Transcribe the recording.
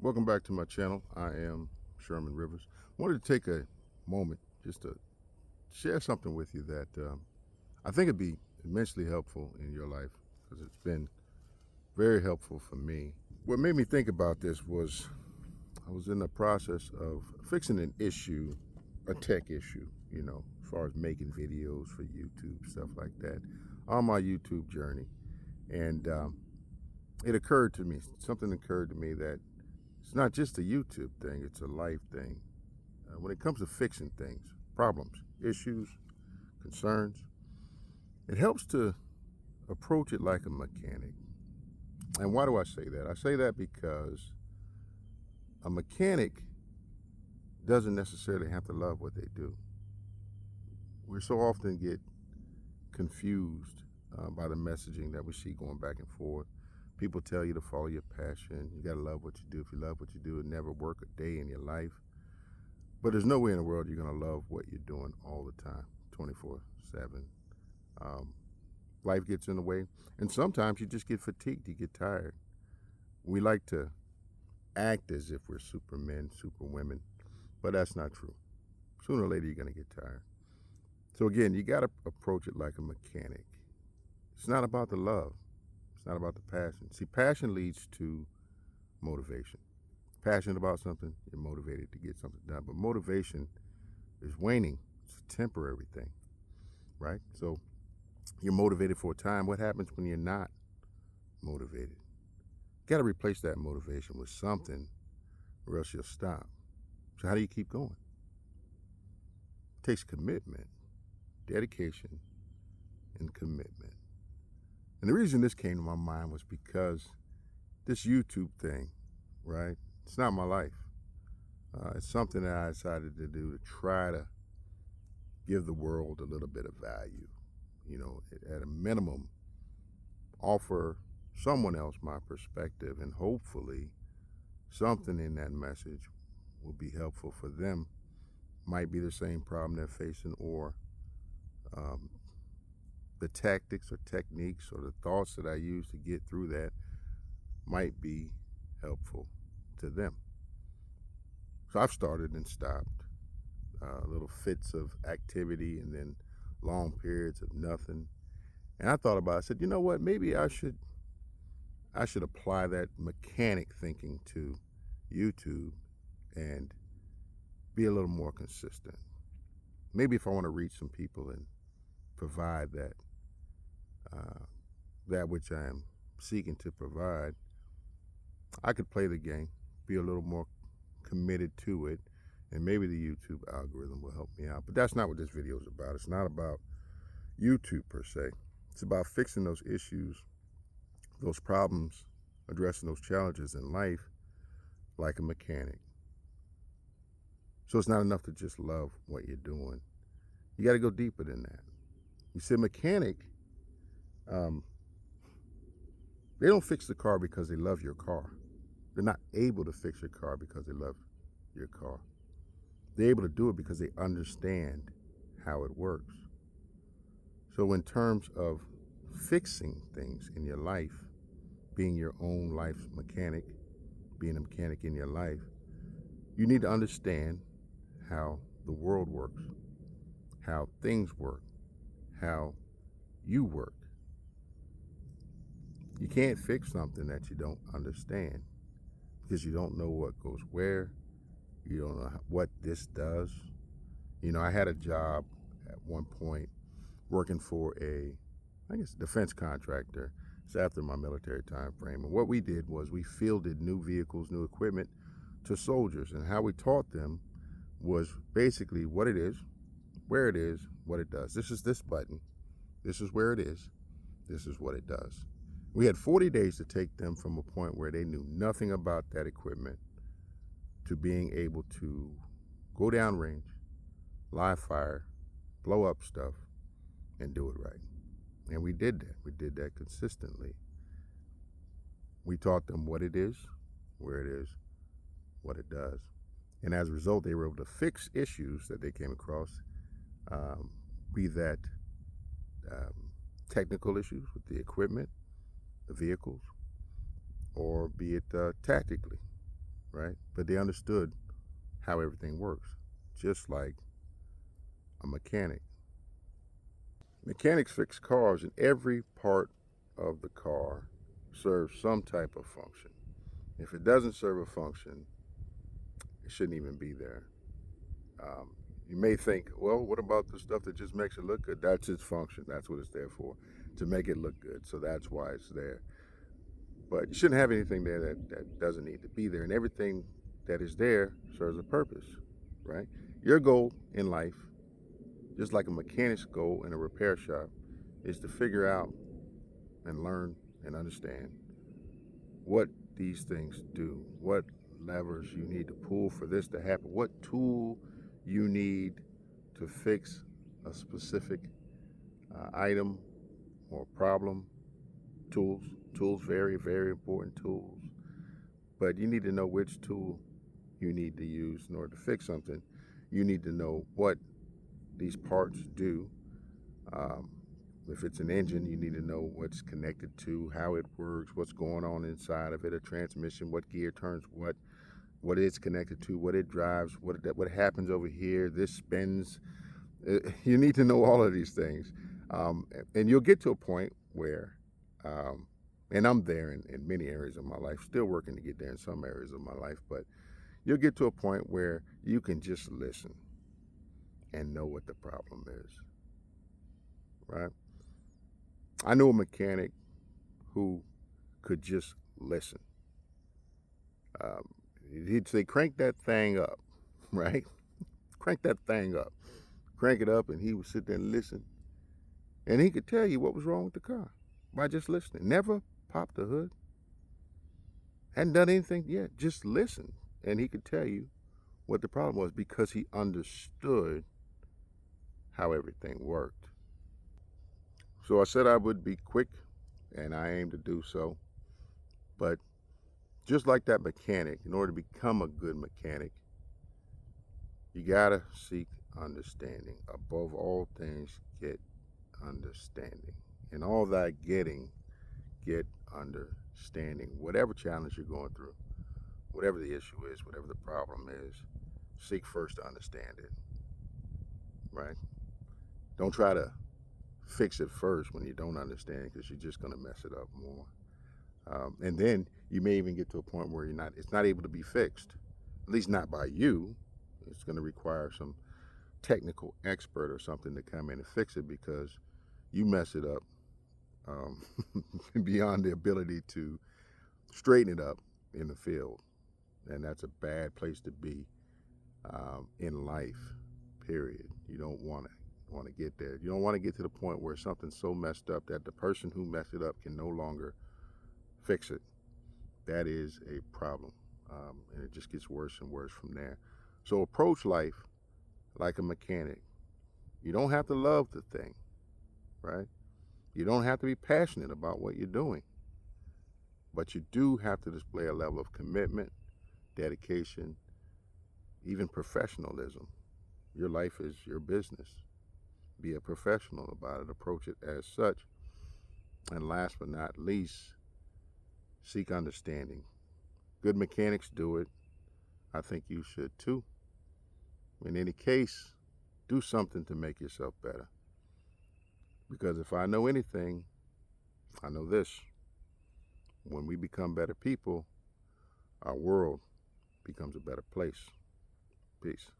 Welcome back to my channel. I am Sherman Rivers. Wanted to take a moment just to share something with you that I think it'd be immensely helpful in your life because it's been very helpful for me. What made me think about this was I was in the process of fixing an issue, a tech issue, as far as making videos for YouTube, stuff like that, on my YouTube journey. And something occurred to me that it's not just a YouTube thing, it's a life thing. When it comes to fixing things, problems, issues, concerns, it helps to approach it like a mechanic. And why do I say that? I say that because a mechanic doesn't necessarily have to love what they do. We so often get confused by the messaging that we see going back and forth. People tell you to follow your passion. You got to love what you do. If you love what you do, it'll never work a day in your life. But there's no way in the world you're going to love what you're doing all the time, 24/7. Life gets in the way. And sometimes you just get fatigued. You get tired. We like to act as if we're supermen, superwomen, but that's not true. Sooner or later, you're going to get tired. So again, you got to approach it like a mechanic. It's not about the love. It's not about the passion. See, passion leads to motivation. Passionate about something, you're motivated to get something done. But motivation is waning. It's a temporary thing, right? So you're motivated for a time. What happens when you're not motivated? You got to replace that motivation with something or else you'll stop. So how do you keep going? It takes commitment, dedication, and commitment. And the reason this came to my mind was because this YouTube thing, right? It's not my life. It's something that I decided to do to try to give the world a little bit of value. At a minimum, offer someone else my perspective, and hopefully something in that message will be helpful for them. Might be the same problem they're facing, or the tactics or techniques or the thoughts that I use to get through that might be helpful to them. So I've started and stopped, little fits of activity and then long periods of nothing. And I thought about it. I said, you know what, maybe I should apply that mechanic thinking to YouTube and be a little more consistent. Maybe if I want to reach some people and provide that which I am seeking to provide, I could play the game, be a little more committed to it, and maybe the YouTube algorithm will help me out. But that's not what this video is about. It's not about YouTube per se. It's about fixing those issues, those problems, addressing those challenges in life like a mechanic. So it's not enough to just love what you're doing. You got to go deeper than that. You see, a mechanic, they don't fix the car because they love your car. They're not able to fix your car because they love your car. They're able to do it because they understand how it works. So in terms of fixing things in your life, being your own life's mechanic, being a mechanic in your life, you need to understand how the world works, how things work, how you work. You can't fix something that you don't understand because you don't know what goes where. You don't know what this does. I had a job at one point working for a defense contractor. It's after my military time frame. And what we did was we fielded new vehicles, new equipment to soldiers. And how we taught them was basically what it is, where it is, what it does. This is this button. This is where it is. This is what it does. We had 40 days to take them from a point where they knew nothing about that equipment to being able to go downrange, live fire, blow up stuff, and do it right. And we did that. We did that consistently. We taught them what it is, where it is, what it does. And as a result, they were able to fix issues that they came across, be that technical issues with the equipment, the vehicles, or be it tactically, right? But they understood how everything works, just like a mechanic. Mechanics fix cars, and every part of the car serves some type of function. If it doesn't serve a function, it shouldn't even be there. Um, you may think, well, what about the stuff that just makes it look good? That's its function. That's what it's there for, to make it look good. So that's why it's there. But you shouldn't have anything there that doesn't need to be there. And everything that is there serves a purpose, right? Your goal in life, just like a mechanic's goal in a repair shop, is to figure out and learn and understand what these things do, what levers you need to pull for this to happen, what tool you need to fix a specific item or problem. Tools, very, very important tools. But you need to know which tool you need to use in order to fix something. You need to know what these parts do. If it's an engine, you need to know what's connected to, how it works, what's going on inside of it, a transmission, what gear turns what it's connected to, what it drives, what happens over here, this spins. You need to know all of these things. And you'll get to a point where, and I'm there in many areas of my life, still working to get there in some areas of my life, but you'll get to a point where you can just listen and know what the problem is, right? I knew a mechanic who could just listen. Um, he'd say, crank that thing up, right? Crank that thing up. Crank it up, and he would sit there and listen. And he could tell you what was wrong with the car by just listening. Never popped the hood. Hadn't done anything yet. Just listen. And he could tell you what the problem was because he understood how everything worked. So I said I would be quick, and I aim to do so. But just like that mechanic, in order to become a good mechanic, you gotta seek understanding. Above all things, get understanding. In all thy getting, get understanding. Whatever challenge you're going through, whatever the issue is, whatever the problem is, seek first to understand it, right? Don't try to fix it first when you don't understand, because you're just going to mess it up more. And then you may even get to a point where it's not able to be fixed, at least not by you. It's going to require some technical expert or something to come in and fix it because you mess it up beyond the ability to straighten it up in the field. And that's a bad place to be in life, period. You don't want to get there. You don't want to get to the point where something's so messed up that the person who messed it up can no longer fix it. That is a problem, and it just gets worse and worse from there. So approach life like a mechanic. You don't have to love the thing, right? You don't have to be passionate about what you're doing, but you do have to display a level of commitment, dedication, even professionalism. Your life is your business. Be a professional about it. Approach it as such. And last but not least, seek understanding. Good mechanics do it. I think you should too. In any case, do something to make yourself better. Because if I know anything, I know this. When we become better people, our world becomes a better place. Peace.